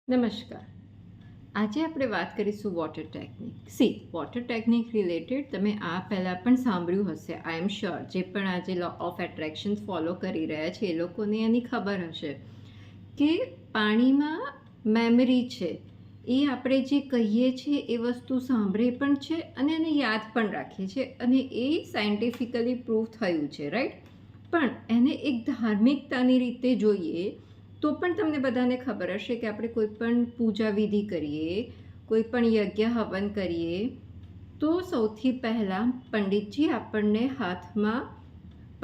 નમસ્કાર. આજે આપણે વાત કરીશું water technique. Water technique related તમે આ પહેલાં પણ સાંભળ્યું હશે. આઈ એમ શ્યોર જે પણ આજે લો ઓફ એટ્રેક્શન્સ ફોલો કરી રહ્યા છે એ લોકોને એની ખબર હશે કે પાણીમાં મેમરી છે. એ આપણે જે કહીએ છીએ એ વસ્તુ સાંભળે પણ છે અને એને યાદ પણ રાખીએ છીએ અને એ સાયન્ટિફિકલી પ્રૂવ થયું છે, રાઈટ? પણ એને એક ધાર્મિકતાની રીતે જોઈએ તો પણ તમને બધાને ખબર હશે કે આપણે કોઈ પણ પૂજા વિધિ કરીએ, કોઈ પણ યજ્ઞ હવન કરીએ તો સૌથી પહેલાં પંડિતજી આપણને હાથમાં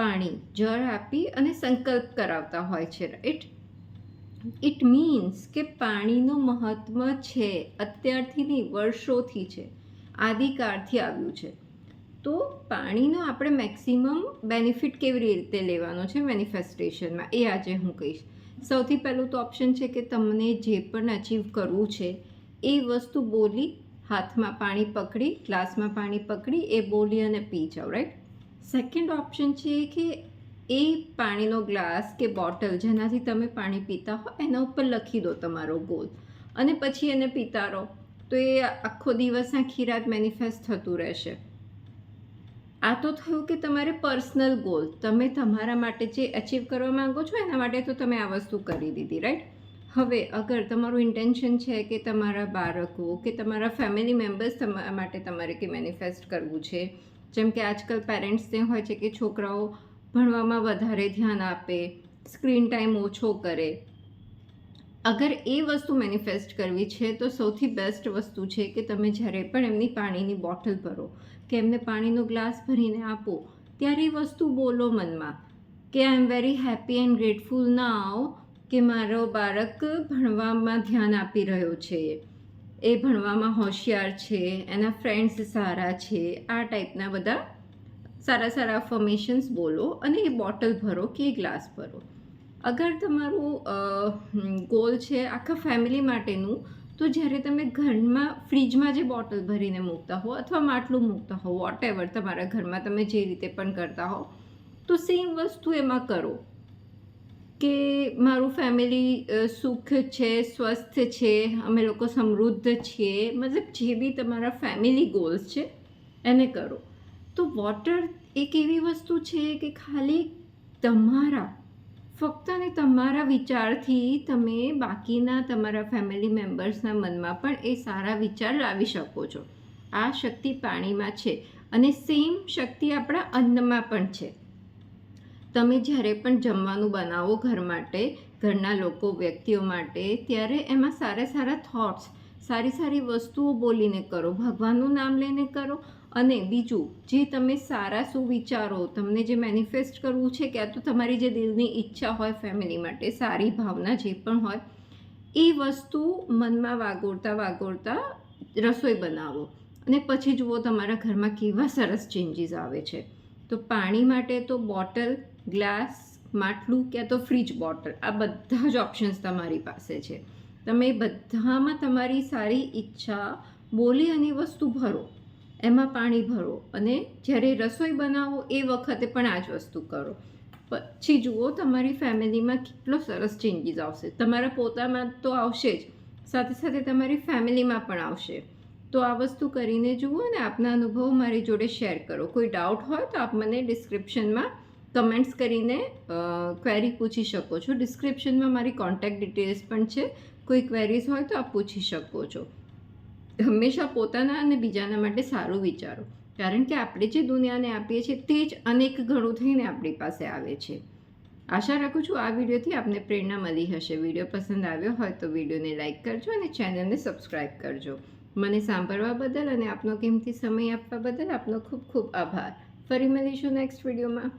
પાણી જળ આપી અને સંકલ્પ કરાવતા હોય છે, રાઈટ? ઇટ મીન્સ કે પાણીનું મહત્ત્વ છે, અત્યારથી નહીં, વર્ષોથી છે, આદિકાળથી આવ્યું છે. તો પાણીનો આપણે મેક્સિમમ બેનિફિટ કેવી રીતે લેવાનો છે મેનિફેસ્ટેશનમાં, એ આજે હું કહીશ. સૌથી પહેલું તો ઓપ્શન છે કે તમને જે પણ અચીવ કરવું છે એ વસ્તુ બોલી, હાથમાં પાણી પકડી, ગ્લાસમાં પાણી પકડી એ બોલી અને પી જાઓ, રાઈટ? સેકન્ડ ઓપ્શન છે કે એ પાણીનો ગ્લાસ કે બોટલ જેનાથી તમે પાણી પીતા હો એના ઉપર લખી દો તમારો ગોલ અને પછી એને પીતા રહો. તો એ આખો દિવસ આખી રાત મેનિફેસ્ટ થતું રહેશે. આ તો થયું કે તમારે પર્સનલ ગોલ, તમે તમારા માટે જે અચીવ કરવા માંગો છો એના માટે તો તમે આ વસ્તુ કરી દીધી, રાઈટ? હવે અગર તમારું ઇન્ટેન્શન છે કે તમારા બાળકો કે તમારા ફેમિલી મેમ્બર્સ માટે તમારે કે મેનિફેસ્ટ કરવું છે, જેમ કે આજકાલ પેરેન્ટ્સને હોય છે કે છોકરાઓ ભણવામાં વધારે ધ્યાન આપે, સ્ક્રીન ટાઈમ ઓછો કરે. અગર એ વસ્તુ મેનિફેસ્ટ કરવી છે તો સૌથી બેસ્ટ વસ્તુ છે કે તમે જ્યારે પણ એમની પાણીની બોટલ ભરો કે એમને પાણીનો ગ્લાસ ભરીને આપો ત્યારે એ વસ્તુ બોલો મનમાં કે I am very happy and grateful now કે મારો બાળક ભણવામાં ધ્યાન આપી રહ્યો છે, એ ભણવામાં હોશિયાર છે, એના ફ્રેન્ડ્સ સારા છે. આ ટાઈપના બધા સારા સારા અફર્મેશન્સ બોલો અને એ બોટલ ભરો કે એ ગ્લાસ ભરો. અગર તમારું ગોલ છે આખા ફેમિલી માટેનું, તો જ્યારે તમે ઘરમાં ફ્રીજમાં જે બોટલ ભરીને મૂકતા હો અથવા માટલું મૂકતા હો, વોટ એવર તમારા ઘરમાં તમે જે રીતે પણ કરતા હો, તો સેમ વસ્તુ એમાં કરો કે મારું ફેમિલી સુખ છે, સ્વસ્થ છે, અમે લોકો સમૃદ્ધ છીએ, મતલબ જે બી તમારા ફેમિલી ગોલ્સ છે એને કરો. તો વોટર એક એવી વસ્તુ છે કે ખાલી તમારા ફક્ત અને તમારા વિચારથી તમે બાકીના તમારા ફેમિલી મેમ્બર્સના મનમાં પણ એ સારા વિચાર લાવી શકો છો. આ શક્તિ પાણીમાં છે અને સેમ શક્તિ આપણા અન્નમાં પણ છે. તમે જ્યારે પણ જમવાનું બનાવો ઘર માટે, ઘરના લોકો, વ્યક્તિઓ માટે, ત્યારે એમાં સારા સારા થોટ્સ, સારી સારી વસ્તુઓ બોલીને કરો, ભગવાનનું નામ લઈને કરો. અને બીજું, જે તમે સારા શું વિચારો, તમને જે મેનિફેસ્ટ કરવું છે કે આ તો તમારી જે દિલની ઈચ્છા હોય ફેમિલી માટે, સારી ભાવના જે પણ હોય, એ વસ્તુ મનમાં વાગોળતા વાગોળતા રસોઈ બનાવો અને પછી જુઓ તમારા ઘરમાં કેવા સરસ ચેન્જીસ આવે છે. તો પાણી માટે તો બોટલ, ગ્લાસ, માટલું ક્યાં તો ફ્રીજ બોટલ, આ બધા જ ઓપ્શન્સ તમારી પાસે છે. તમે બધામાં તમારી સારી ઈચ્છા બોલી અને વસ્તુ ભરો, એમાં પાણી ભરો અને જ્યારે રસોઈ બનાવો એ વખતે પણ આ જ વસ્તુ કરો. પછી જુઓ તમારી ફેમિલીમાં કેટલો સરસ ચેન્જીસ આવશે. તમારા પોતામાં તો આવશે જ, સાથે સાથે તમારી ફેમિલીમાં પણ આવશે. તો આ વસ્તુ કરીને જુઓ અને આપના અનુભવો મારી જોડે શેર કરો. કોઈ ડાઉટ હોય તો આપ મને ડિસ્ક્રિપ્શનમાં કમેન્ટ્સ કરીને ક્વેરી પૂછી શકો છો. ડિસ્ક્રિપ્શનમાં મારી કોન્ટેક્ટ ડિટેલ્સ પણ છે. કોઈ ક્વેરીઝ હોય તો આપ પૂછી શકો છો. હંમેશા પોતાના અને બીજાના માટે સારું વિચારો, કારણ કે આપણે જે દુનિયાને આપીએ છીએ તે જ અનેક ગણું થઈને આપણી પાસે આવે છે. આશા રાખું છું આ વિડીયોથી આપને પ્રેરણા મળી હશે. વિડીયો પસંદ આવ્યો હોય તો વિડીયોને લાઇક કરજો અને ચેનલને સબસ્ક્રાઈબ કરજો. મને સાંભળવા બદલ અને આપનો કિંમતી સમય આપવા બદલ આપનો ખૂબ ખૂબ આભાર. ફરી મળીશું નેક્સ્ટ વિડીયોમાં.